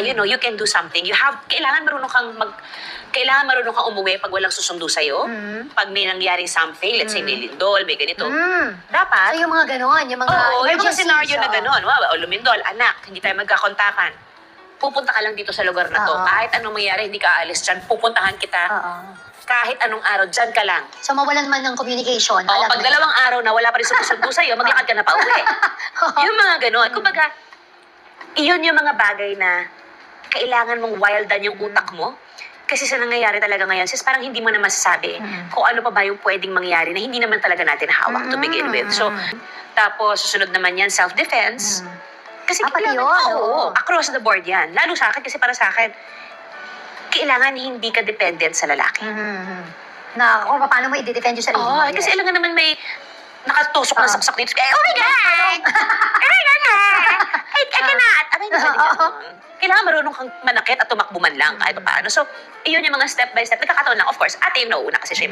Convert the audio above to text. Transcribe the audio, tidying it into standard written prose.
you know, you can do something. Kailangan marunong kang umuwi pag walang susundo sa'yo. Pag may nangyaring something, let's say may lindol, may ganito. Dapat. So yung mga ganon, yung mga Oo, yung mga emergencies, scenario na gano'n. Wow, o lumindol, anak, hindi tayo magkakontakan. Pupunta ka lang dito sa lugar na to. Oo. Kahit anong mangyari, hindi ka aalis dyan. Pupuntahan kita. Oo. Kahit anong araw, dyan ka lang. So mawalan man ng communication. Oo, alam pag na. dalawang araw na wala pa rin sumusundo sa'yo, maglakad ka na pa uwi. Yung mga gano'n. Kumbaga, iyon yung mga bagay na kailangan mong wildan yung utak mo. Kasi sa nangyayari talaga ngayon, sis, parang hindi mo na masasabi kung ano pa ba yung pwedeng mangyari na hindi naman talaga natin hawak to begin with. So, tapos susunod naman yan, self-defense. Kasi pati kailangan, yun. oo, across the board yan. Lalo sa akin, kasi para sa akin, kailangan hindi ka dependent sa lalaki. Na kung paano mo i-defend yung sarili mo. Oo, kasi alam nga naman may nakatusok na saksak dito. Oh my God! Oh my God! I cannot! Abay, kailangan marunong kang manakit at tumakbo man lang kahit paano. So, iyon yung mga step by step. Nagkakataon lang, of course, ate yung nauuna kasi siya yung mas